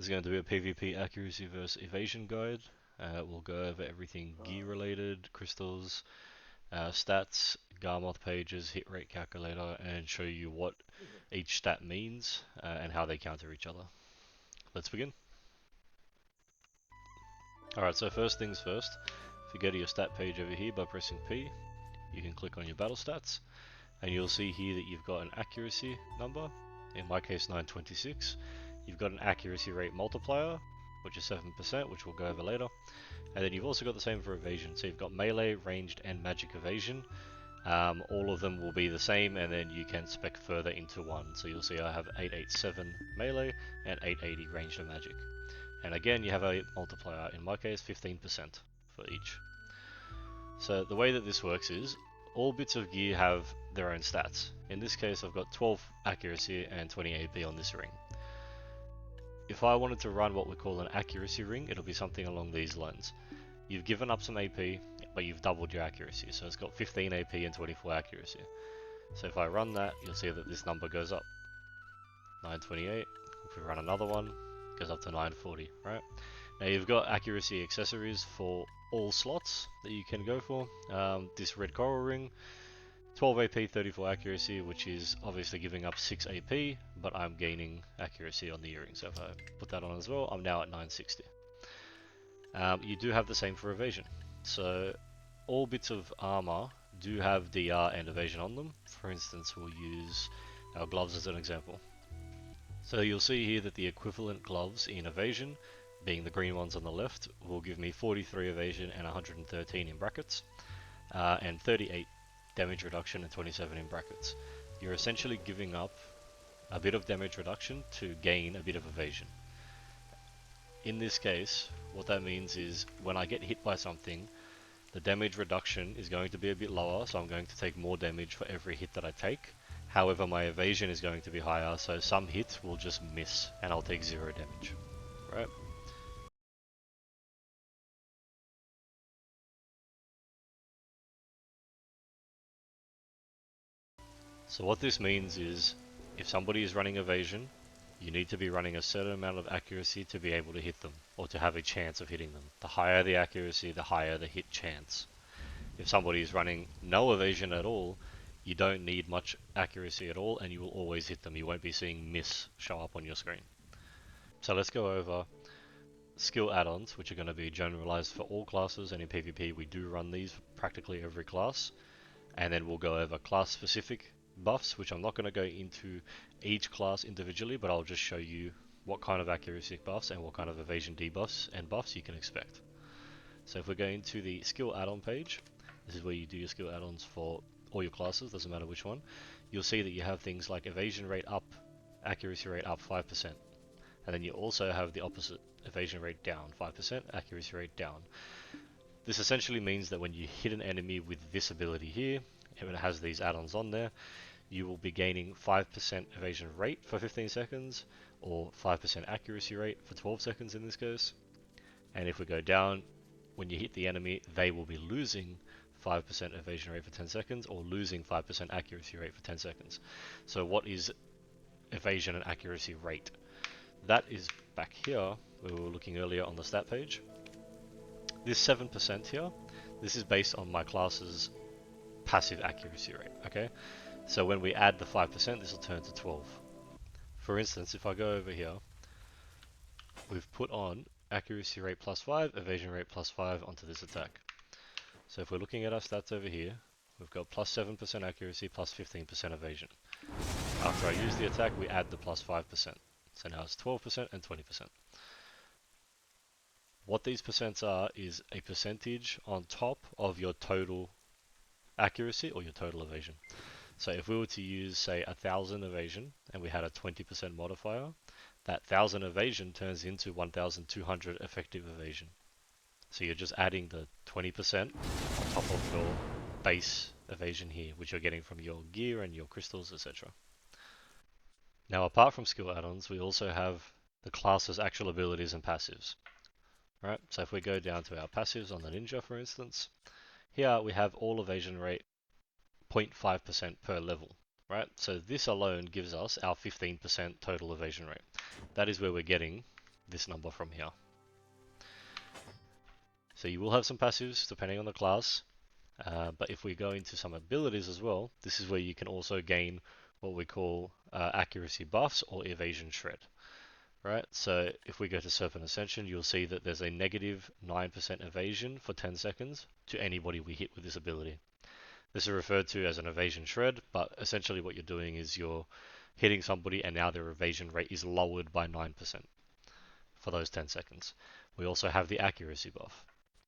This is going to be a PvP accuracy versus evasion guide. We'll go over everything gear related, crystals, stats, GARMOTH pages, hit rate calculator, and show you what each stat means and how they counter each other. Let's begin. Alright, so first things first, if you go to your stat page over here by pressing P, you can click on your battle stats, and you'll see here that you've got an accuracy number, in my case 926. You've got an accuracy rate multiplier, which is 7%, which we'll go over later. And then you've also got the same for evasion. So you've got melee, ranged, and magic evasion. All of them will be the same, and then you can spec further into one. So you'll see I have 887 melee and 880 ranged and magic. And again, you have a multiplier, in my case 15% for each. So the way that this works is, all bits of gear have their own stats. In this case, I've got 12 accuracy and 20 AP on this ring. If I wanted to run what we call an accuracy ring, it'll be something along these lines. You've given up some AP, but you've doubled your accuracy, so it's got 15 AP and 24 accuracy. So if I run that, you'll see that this number goes up. 928. If we run another one, it goes up to 940, right? Now you've got accuracy accessories for all slots that you can go for. This red coral ring, 12 AP, 34 accuracy, which is obviously giving up 6 AP, but I'm gaining accuracy on the earring. So if I put that on as well, I'm now at 960. You do have the same for evasion. So all bits of armor do have DR and evasion on them. For instance, we'll use our gloves as an example. So you'll see here that the equivalent gloves in evasion, being the green ones on the left, will give me 43 evasion and 113 in brackets, and 38 damage reduction and 27 in brackets. You're essentially giving up a bit of damage reduction to gain a bit of evasion. In this case, what that means is when I get hit by something, the damage reduction is going to be a bit lower, so I'm going to take more damage for every hit that I take. However, my evasion is going to be higher, so some hits will just miss and I'll take 0 damage, right? So what this means is, if somebody is running evasion, you need to be running a certain amount of accuracy to be able to hit them, or to have a chance of hitting them. The higher the accuracy, the higher the hit chance. If somebody is running no evasion at all, you don't need much accuracy at all, and you will always hit them. You won't be seeing miss show up on your screen. So let's go over skill add-ons, which are going to be generalized for all classes, and in PvP we do run these for practically every class. And then we'll go over class-specific buffs, which I'm not going to go into each class individually, but I'll just show you what kind of accuracy buffs and what kind of evasion debuffs and buffs you can expect. So if we're going to the skill add-on page, this is where you do your skill add-ons for all your classes, doesn't matter which one. You'll see that you have things like evasion rate up, accuracy rate up 5%. And then you also have the opposite, evasion rate down 5%, accuracy rate down. This essentially means that when you hit an enemy with this ability here, and it has these add-ons on there, you will be gaining 5% evasion rate for 15 seconds, or 5% accuracy rate for 12 seconds in this case. And if we go down, when you hit the enemy, they will be losing 5% evasion rate for 10 seconds, or losing 5% accuracy rate for 10 seconds. So what is evasion and accuracy rate? That is back here, where we were looking earlier on the stat page. This 7% here, this is based on my class's passive accuracy rate, okay? So when we add the 5%, this will turn to 12. For instance, if I go over here, we've put on accuracy rate plus 5, evasion rate plus 5 onto this attack. So if we're looking at our stats over here, we've got plus 7% accuracy, plus 15% evasion. After I use the attack, we add the plus 5%. So now it's 12% and 20%. What these percents are is a percentage on top of your total accuracy or your total evasion. So if we were to use, say, 1000 evasion and we had a 20% modifier, that 1000 evasion turns into 1200 effective evasion. So you're just adding the 20% on top of your base evasion here, which you're getting from your gear and your crystals, etc. Now, apart from skill add-ons, we also have the class's actual abilities and passives. Right, so if we go down to our passives on the ninja, for instance, here we have all evasion rate 0.5% per level, right? So this alone gives us our 15% total evasion rate. That is where we're getting this number from here. So you will have some passives depending on the class, but if we go into some abilities as well, this is where you can also gain what we call accuracy buffs or evasion shred. Right, so if we go to Serpent Ascension, you'll see that there's a negative 9% evasion for 10 seconds to anybody we hit with this ability. This is referred to as an evasion shred, but essentially what you're doing is you're hitting somebody and now their evasion rate is lowered by 9% for those 10 seconds. We also have the accuracy buff.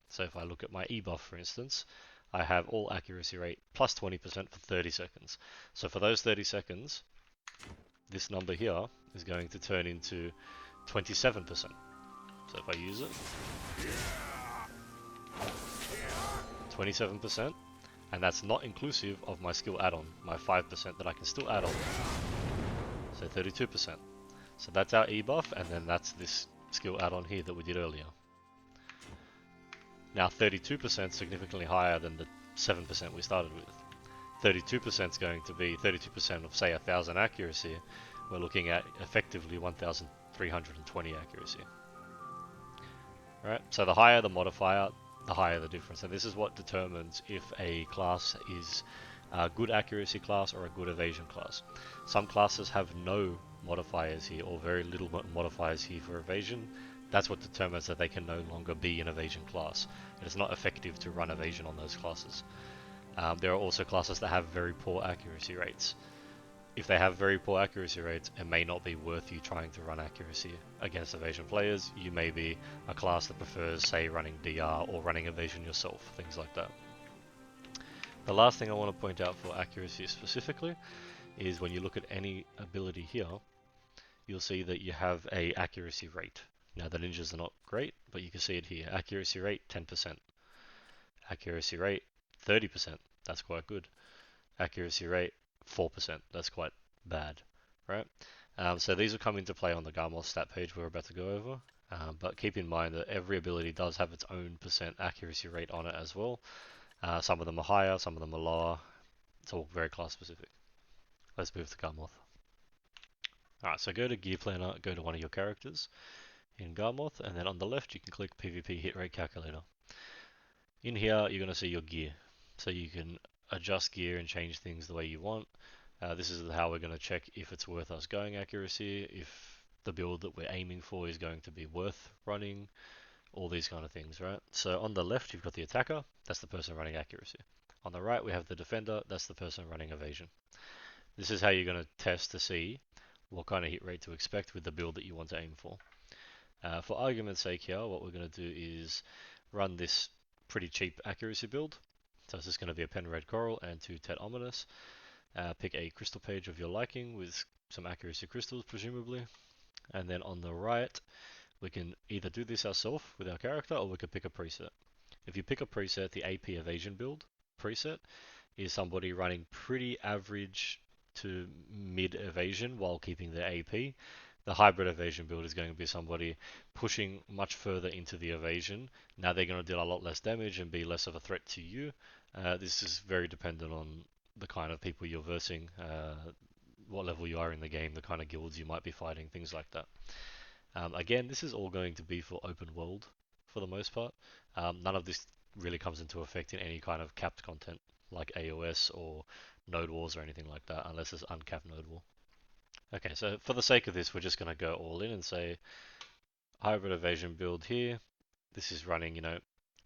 So if I look at my E buff, for instance, I have all accuracy rate plus 20% for 30 seconds. So for those 30 seconds, this number here is going to turn into 27%. So if I use it, 27%, and that's not inclusive of my skill add-on, my 5% that I can still add on. So 32%. So that's our E buff, and then that's this skill add-on here that we did earlier. Now 32% is significantly higher than the 7% we started with. 32% is going to be 32% of say 1000 accuracy. We're looking at effectively 1320 accuracy. Right? So the higher the modifier, the higher the difference. And this is what determines if a class is a good accuracy class or a good evasion class. Some classes have no modifiers here or very little modifiers here for evasion. That's what determines that they can no longer be an evasion class. It is not effective to run evasion on those classes. There are also classes that have very poor accuracy rates. If they have very poor accuracy rates, it may not be worth you trying to run accuracy against evasion players. You may be a class that prefers, say, running DR or running evasion yourself, things like that. The last thing I want to point out for accuracy specifically is when you look at any ability here, you'll see that you have a accuracy rate. Now the ninjas are not great, but you can see it here. Accuracy rate 10%. Accuracy rate 30%. That's quite good. Accuracy rate 4%. That's quite bad, right? So these will come into play on the GARMOTH stat page we're about to go over. But keep in mind that every ability does have its own percent accuracy rate on it as well. Some of them are higher, some of them are lower. It's all very class specific. Let's move to GARMOTH. Alright, so go to Gear Planner, go to one of your characters in GARMOTH, and then on the left you can click PvP Hit Rate Calculator. In here you're going to see your gear. So you can adjust gear and change things the way you want. This is how we're going to check if it's worth us going accuracy, if the build that we're aiming for is going to be worth running, all these kind of things, right? So on the left you've got the attacker, that's the person running accuracy. On the right we have the defender, that's the person running evasion. This is how you're going to test to see what kind of hit rate to expect with the build that you want to aim for. For argument's sake here, what we're going to do is run this pretty cheap accuracy build. So it's just going to be a pen red coral and 2 Tet Ominous. Pick a crystal page of your liking with some accuracy crystals presumably. And then on the right, we can either do this ourselves with our character or we could pick a preset. If you pick a preset, the AP evasion build preset is somebody running pretty average to mid evasion while keeping their AP. The hybrid evasion build is going to be somebody pushing much further into the evasion. Now they're going to deal a lot less damage and be less of a threat to you. This is very dependent on the kind of people you're versing, what level you are in the game, the kind of guilds you might be fighting, things like that. Again, this is all going to be for open world for the most part. None of this really comes into effect in any kind of capped content like AOS or Node Wars or anything like that, unless it's uncapped Node War. Okay, so for the sake of this, we're just going to go all in and say hybrid evasion build here. This is running,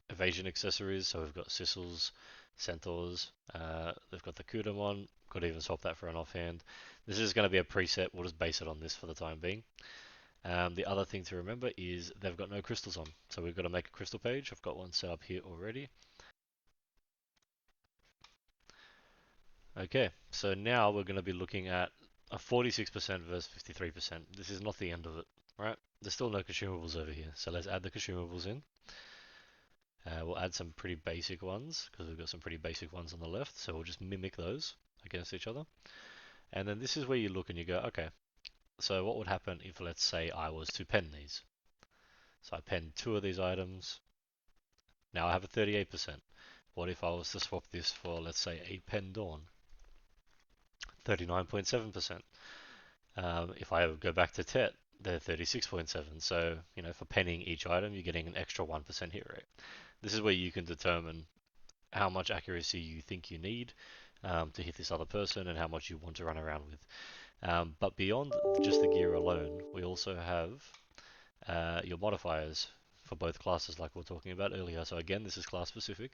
evasion accessories. So we've got Sissels, Centaurs, they've got the Kudamon, could even swap that for an offhand. This is going to be a preset, we'll just base it on this for the time being. The other thing to remember is they've got no crystals on, so we've got to make a crystal page. I've got one set up here already. Okay, so now we're going to be looking at a 46% versus 53%. This is not the end of it, right? There's still no consumables over here, so let's add the consumables in. We'll add some pretty basic ones, because we've got some pretty basic ones on the left, so we'll just mimic those against each other. And then this is where you look and you go, okay, so what would happen if, let's say, I was to pen these? So I pen 2 of these items. Now I have a 38%. What if I was to swap this for, let's say, a pen Dawn? 39.7%. If I go back to Tet, they're 36.7. So, you know, for penning each item, you're getting an extra 1% hit rate. This is where you can determine how much accuracy you think you need to hit this other person and how much you want to run around with. But beyond just the gear alone, we also have your modifiers for both classes like we were talking about earlier. So again, this is class specific.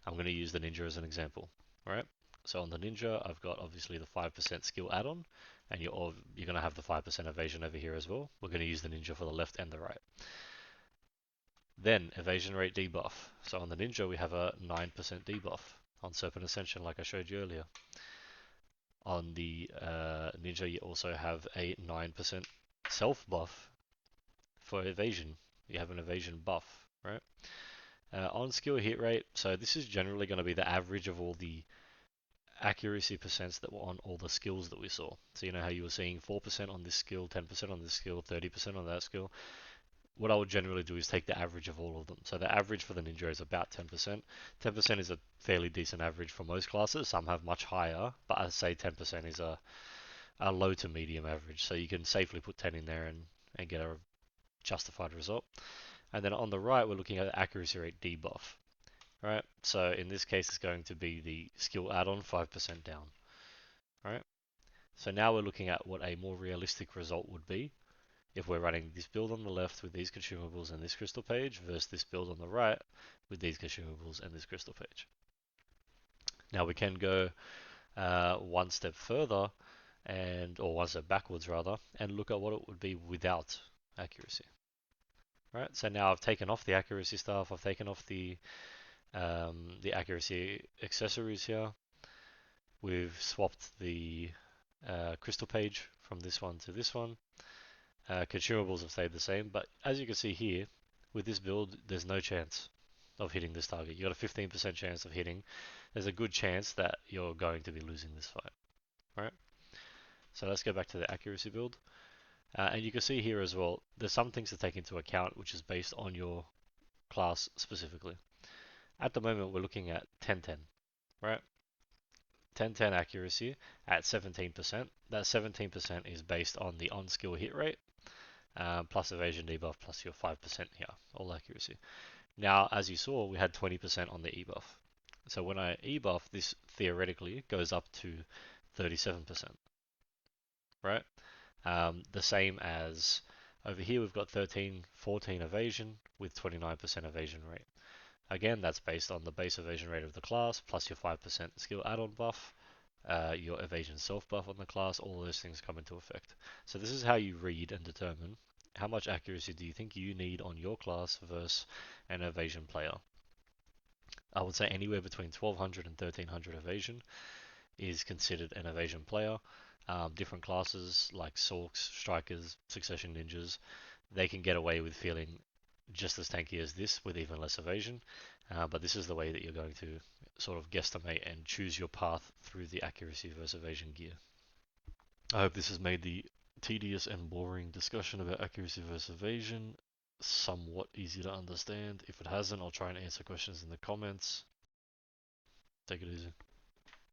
I'm going to use the ninja as an example. All right. So on the ninja, I've got obviously the 5% skill add-on, and you're going to have the 5% evasion over here as well. We're going to use the ninja for the left and the right. Then evasion rate debuff. So on the ninja, we have a 9% debuff on Serpent Ascension, like I showed you earlier. On the ninja, you also have a 9% self buff for evasion. You have an evasion buff, right? On skill hit rate, so this is generally going to be the average of all the accuracy percents that were on all the skills that we saw. So you know how you were seeing 4% on this skill, 10% on this skill, 30% on that skill. What I would generally do is take the average of all of them. So the average for the ninja is about 10%. 10% is a fairly decent average for most classes. Some have much higher, but I'd say 10% is a low to medium average. So you can safely put 10 in there and get a justified result. And then on the right, we're looking at the accuracy rate debuff. Right, so in this case, it's going to be the skill add-on 5% down. Right, so now we're looking at what a more realistic result would be if we're running this build on the left with these consumables and this crystal page versus this build on the right with these consumables and this crystal page. Now we can go one step further or one step backwards rather, and look at what it would be without accuracy. Right, so now I've taken off the accuracy stuff, I've taken off the accuracy accessories here. We've swapped the crystal page from this one to this one. Consumables have stayed the same, but as you can see here, with this build, there's no chance of hitting this target. You've got a 15% chance of hitting. There's a good chance that you're going to be losing this fight. Right? So let's go back to the accuracy build. And you can see here as well, there's some things to take into account, which is based on your class specifically. At the moment, we're looking at 10-10, right? 10-10 accuracy at 17%. That 17% is based on the on-skill hit rate, plus evasion debuff, plus your 5% here, all accuracy. Now, as you saw, we had 20% on the ebuff. So when I ebuff, this theoretically goes up to 37%, right? The same as over here, we've got 13, 14 evasion with 29% evasion rate. Again, that's based on the base evasion rate of the class, plus your 5% skill add-on buff, your evasion self buff on the class, all those things come into effect. So this is how you read and determine how much accuracy do you think you need on your class versus an evasion player. I would say anywhere between 1200 and 1300 evasion is considered an evasion player. Different classes like Sorks, Strikers, Succession Ninjas, they can get away with feeling just as tanky as this with even less evasion, but this is the way that you're going to sort of guesstimate and choose your path through the accuracy versus evasion gear. I hope this has made the tedious and boring discussion about accuracy versus evasion somewhat easy to understand. If it hasn't, I'll try and answer questions in the comments. Take it easy.